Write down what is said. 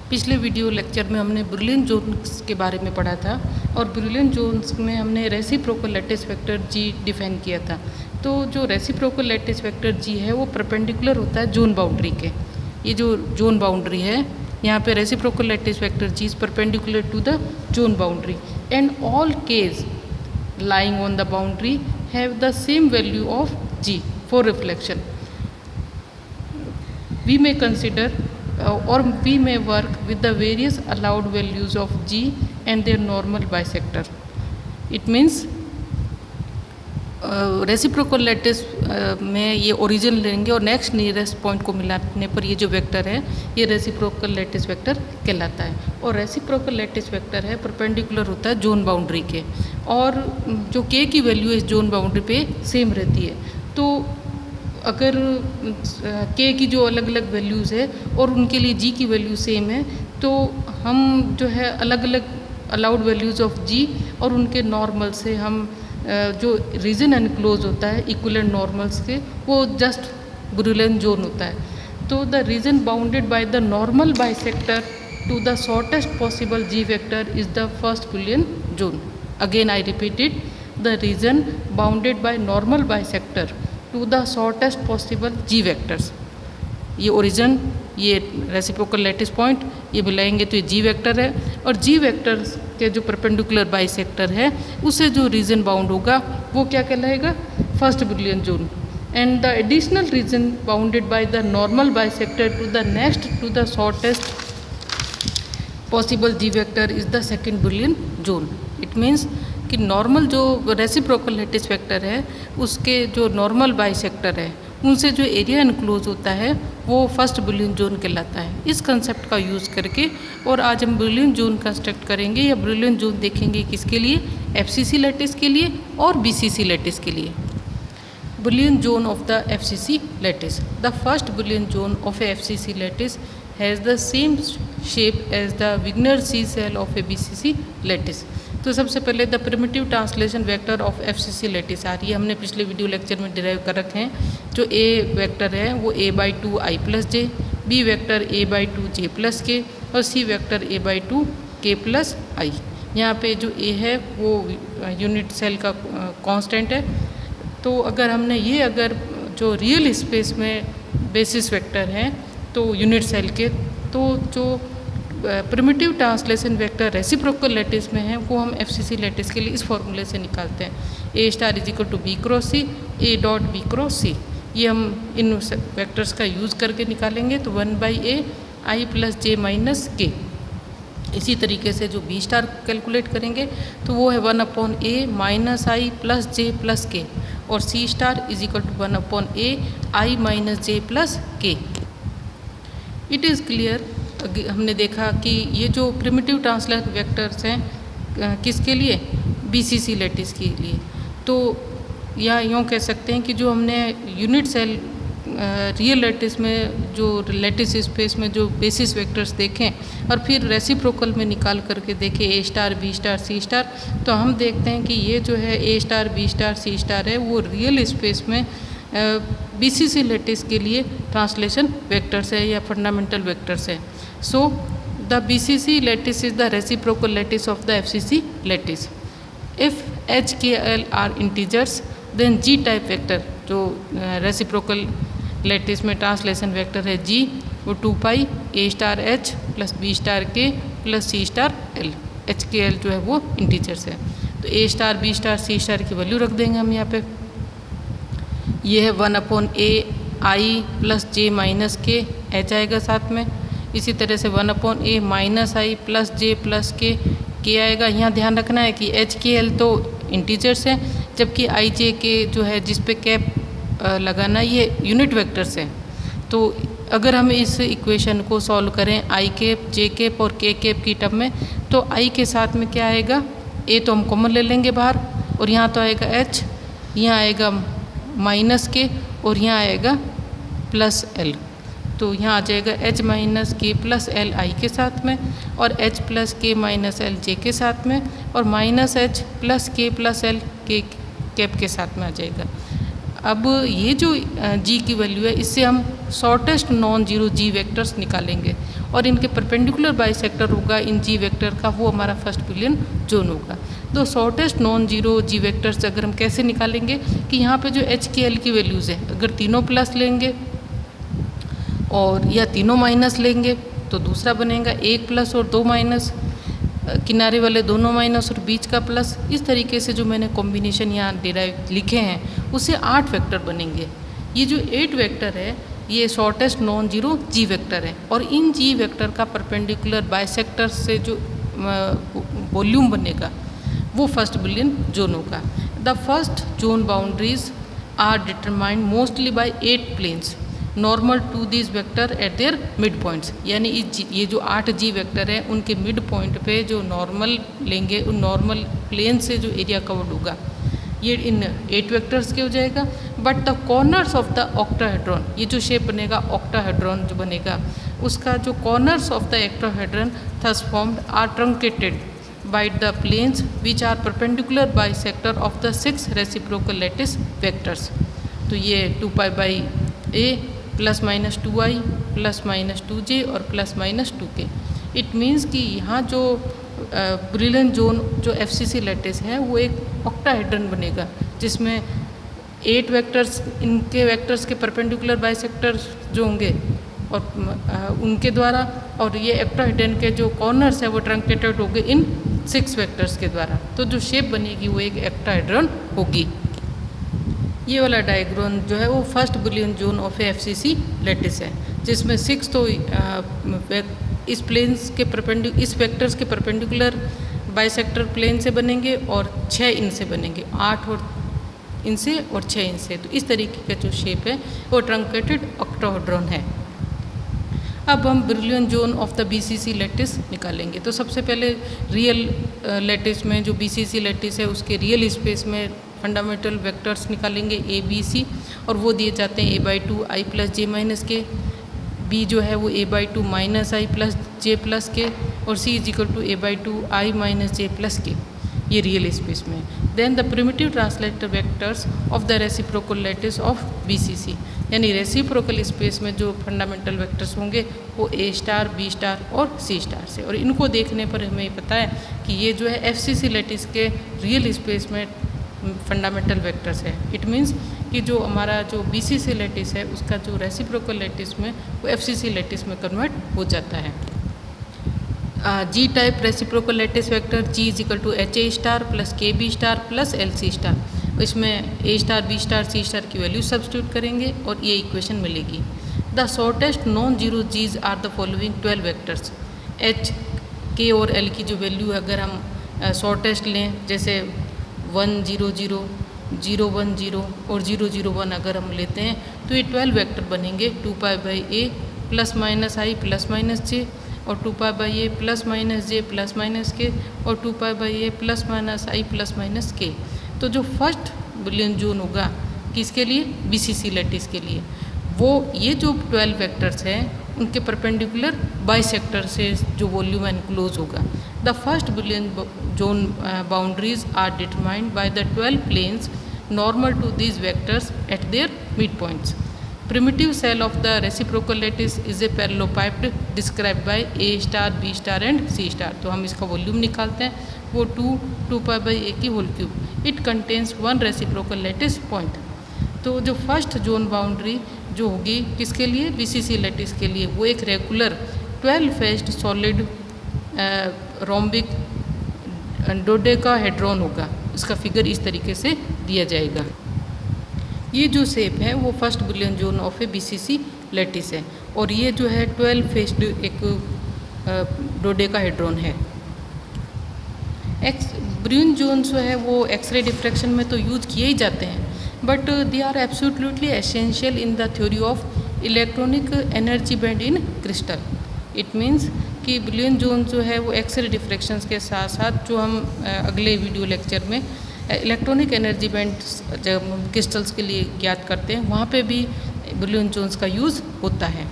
पिछले video lecture में हमने ब्रिलियन जोन्स के बारे में पढ़ा था और ब्रिलियन जोन्स में हमने रेसिप्रोकल लैटिस वेक्टर जी डिफाइन किया था। तो जो रेसिप्रोकल लैटिस वेक्टर जी है वो परपेंडिकुलर होता है जोन बाउंड्री के। ये जो जोन बाउंड्री है यहाँ पे reciprocal lattice vector G is perpendicular to the zone boundary and all case lying on the boundary have the same value of g for reflection. We may consider or we may work with the various allowed values of g and their normal bisector. It means reciprocal lattice में ये origin लेंगे और next nearest point को मिलाने पर ये जो vector है ये रेसिप्रोकल लैटिस वेक्टर कहलाता है। और रेसिप्रोकल लैटिस वेक्टर है परपेंडिकुलर होता है जोन बाउंड्री के और जो के की वैल्यू इस जोन बाउंड्री पे सेम रहती है। तो अगर के की जो अलग अलग वैल्यूज़ है और उनके लिए जी की वैल्यू सेम है तो हम जो है अलग अलग अलाउड वैल्यूज़ ऑफ जी और उनके नॉर्मल से हम जो रीजन एनक्लोज होता है इक्विवेलेंट नॉर्मल्स के वो जस्ट ब्रिलियन जोन होता है। तो the region bounded by the normal bisector to the shortest possible G vector is the first Brillouin zone. Again I repeat it, the region bounded by normal bisector to the shortest possible G vectors. ये origin, ये reciprocal lattice point, ये मिलाएंगे तो ये जी vector है और जी vector के जो परपेंडिकुलर बाइसेक्टर है उससे जो रीजन बाउंड होगा वो क्या कहलाएगा, first Brillouin zone. And the additional region bounded by the normal bisector to the next to the shortest possible G vector is the second Brillouin zone. It means कि normal जो reciprocal lattice vector है उसके जो normal bisector है उनसे जो area enclose होता है वो फर्स्ट ब्रिलियन जोन कहलाता है। इस कंसेप्ट का यूज़ करके और आज हम ब्रिलियन जोन कंस्ट्रक्ट करेंगे या ब्रिलियन जोन देखेंगे किसके लिए, एफसीसी लैटिस के लिए और बीसीसी लैटिस के लिए। Brillouin zone of the FCC lattice, the first Brillouin zone of a FCC lattice has the same shape as the Wigner सी cell of a BCC lattice. तो सबसे पहले the primitive translation vector of FCC lattice आ रही है, हमने पिछले video lecture में डिराइव कर रखे हैं। जो ए वेक्टर है वो a/2 i + j, B vector a/2 j + k और C vector a/2 k + i। यहाँ पे जो ए है वो यूनिट सेल का कांस्टेंट है। तो अगर हमने ये अगर जो रियल स्पेस में बेसिस वेक्टर हैं तो यूनिट सेल के, तो जो primitive translation vector reciprocal lattice में है वो हम एफसीसी लैटिस के लिए इस फॉर्मूले से निकालते हैं, a star is equal to b cross c, a dot b cross c। ये हम इन वेक्टर्स का यूज़ करके निकालेंगे तो 1/a i + j - k। इसी तरीके से जो b स्टार कैलकुलेट करेंगे तो वो है 1/a - i + j + k और c star is equal to 1/a i - j + k। It is clear, हमने देखा कि ये जो प्रिमिटिव ट्रांसलेशन वेक्टर्स हैं किसके लिए, बीसीसी लैटिस के लिए। तो या यूँ कह सकते हैं कि जो हमने यूनिट सेल रियल लैटिस में जो लैटिस स्पेस में जो बेसिस वेक्टर्स देखें और फिर रेसिप्रोकल में निकाल करके देखें a star b star c star, तो हम देखते हैं कि ये जो है a star b star c star है वो रियल स्पेस में बीसीसी लैटिस के लिए ट्रांसलेशन वेक्टर्स है या फंडामेंटल वेक्टर्स है। So the BCC lattice is the reciprocal lattice of the FCC lattice. If H, K, L are integers, then G type vector जो reciprocal lattice में translation vector है G वो 2π a star H + b star K + c star L। H, K, L जो है वो integers है तो a star b star c star की वैल्यू रख देंगे हम यहाँ पे। ये है 1/a i + j - k, h आएगा साथ में। इसी तरह से 1/a - i + j + k आएगा। यहाँ ध्यान रखना है कि h, k, l तो इंटीजर्स हैं जबकि i, j, k जो है जिस पे कैप लगाना ये यूनिट वेक्टर्स हैं। तो अगर हम इस इक्वेशन को सॉल्व करें i कैप, j कैप और k कैप की टर्म में तो i के साथ में क्या आएगा, a तो हम कॉमन ले लेंगे बाहर और यहाँ तो आएगा h, यहाँ आएगा -k और यहाँ आएगा +l। तो यहाँ आ जाएगा h - k + l i के साथ में और h + k - l j के साथ में और -h + k + l k cap के साथ में आ जाएगा। अब ये जो जी की वैल्यू है, इससे हम शॉर्टेस्ट नॉन जीरो जी वेक्टर्स निकालेंगे और इनके परपेंडिकुलर बाइसेक्टर होगा इन जी वेक्टर का, वो हमारा फर्स्ट बुलियन जोन होगा। तो शॉर्टेस्ट नॉन जीरो जी वेक्टर्स अगर हम कैसे निकालेंगे कि यहाँ पे जो एच के एल की वैल्यूज़ है, अगर तीनों प्लस लेंगे और या तीनों माइनस लेंगे तो दूसरा बनेगा 1 प्लस और 2 माइनस, किनारे वाले दोनों माइनस और बीच का प्लस। इस तरीके से जो मैंने कॉम्बिनेशन यहाँ डिराइव लिखे हैं उससे 8 वेक्टर बनेंगे। ये जो 8 वेक्टर है ये shortest non zero G vector है और इन जी वेक्टर का परपेंडिकुलर बाइसेक्टर से जो वॉल्यूम बनेगा वो फर्स्ट बुलियन जोन होगा। The first zone boundaries are determined mostly by 8 planes normal to this vector at their mid points, यानी ये जो 8 जी वेक्टर है उनके मिड पॉइंट पे जो नॉर्मल लेंगे उन नॉर्मल प्लेन से जो एरिया कवर्ड होगा ये इन 8 वेक्टर्स के हो जाएगा। But the corners of the octahedron, ये जो शेप बनेगा ऑक्टाहेड्रॉन जो बनेगा उसका जो corners of the octahedron thus formed are truncated by the planes which are perpendicular bisector of the 6 reciprocal lattice vectors। तो ये 2 pi by a plus minus 2i plus minus 2j और plus minus 2k। It means कि यहाँ जो brilliant zone जो FCC lattice है वो एक ऑक्टाहेड्रन बनेगा जिसमें 8 वेक्टर्स, इनके वेक्टर्स के परपेंडिकुलर बाइसेक्टर्स जो होंगे और उनके द्वारा, और ये ऑक्टाहेड्रन के जो कॉर्नर्स है वो ट्रंकेटेड होंगे इन 6 वेक्टर्स के द्वारा। तो जो शेप बनेगी वो एक ऑक्टाहेड्रन होगी। ये वाला डायग्राम जो है वो first Brillouin zone of FCC lattice है जिसमें 6 तो इस प्लेन्स के इस वेक्टर्स के परपेंडिकुलर बाइसेक्टर प्लेन से बनेंगे और 6 इनसे बनेंगे, 8 और इनसे और 6 इनसे। तो इस तरीके का जो शेप है वो ट्रंकेटेड ऑक्टाहेड्रन है। अब हम brilliant zone of the BCC lattice निकालेंगे। तो सबसे पहले रियल लैटिस में जो BCC लैटिस है उसके रियल स्पेस में फंडामेंटल वेक्टर्स निकालेंगे A B C और वो दिए जाते हैं a/2 i plus j minus k, B जो है वो a/2 minus i plus j plus k और C is equal to a/2 i minus j plus k, ये रियल स्पेस में। Then the primitive translator vectors of the reciprocal lattice of BCC, यानी reciprocal space में जो fundamental vectors होंगे वो A star, B star और C star से। और इनको देखने पर हमें पता है कि ये जो है FCC लैटिस के रियल स्पेस में फंडामेंटल वेक्टर्स है। इट मीन्स कि जो हमारा जो BCC लैटिस है उसका जो रेसिप्रोकल लैटिस में वो FCC लैटिस में कन्वर्ट हो जाता है। G type reciprocal lattice vector G is equal to HA star plus KB star plus LC star. इसमें A star, B star, C star की वैल्यू सब्स्टिट्यूट करेंगे और ये इक्वेशन मिलेगी। The shortest non zero Gs are the following 12 vectors. H, K और L की जो value है अगर हम शॉर्टेस्ट लें, जैसे 1 0 0 0 1 0 और 0 0 1 अगर हम लेते हैं तो ये 12 वेक्टर बनेंगे 2 pi by a plus minus i plus minus j और 2 pi by a plus minus j plus minus k और 2 pi by a plus minus i plus minus k। तो जो फर्स्ट बुलियन जोन होगा किसके लिए, BCC lattice के लिए, वो ये जो 12 वेक्टर्स हैं उनके परपेंडिकुलर बाइसेक्टर से जो वॉल्यूम एनक्लोज होगा। The first Brillouin zone boundaries are determined by the 12 planes normal to these vectors at their mid points. Primitive cell of the reciprocal lattice is a parallelepiped described by A star, B star and C star. तो हम इसका volume निकालते हैं, वो 2 pi by a की whole cube. It contains 1 reciprocal lattice point. तो जो first zone boundary जो होगी किसके लिए, BCC लैटिस के लिए, वो एक regular 12 faced solid rhombic dodecahedron होगा। इसका फिगर इस तरीके से दिया जाएगा। ये जो शेप है वो first Brillouin zone of A BCC lattice है और ये जो है 12 फेस्ड एक डोडेकाहेड्रॉन है। ब्रिलियन जोन जो है वो एक्सरे डिफ्रैक्शन में तो यूज किए ही जाते हैं, but they are absolutely essential in the theory of electronic energy band in crystal. It means कि ब्रिलियन जोन जो है वो एक्सरे डिफ्रैक्शंस के साथ साथ जो हम अगले वीडियो लेक्चर में इलेक्ट्रॉनिक एनर्जी बैंड जब क्रिस्टल्स के लिए ज्ञात करते हैं वहाँ पे भी ब्रिलियन जोन्स का यूज़ होता है।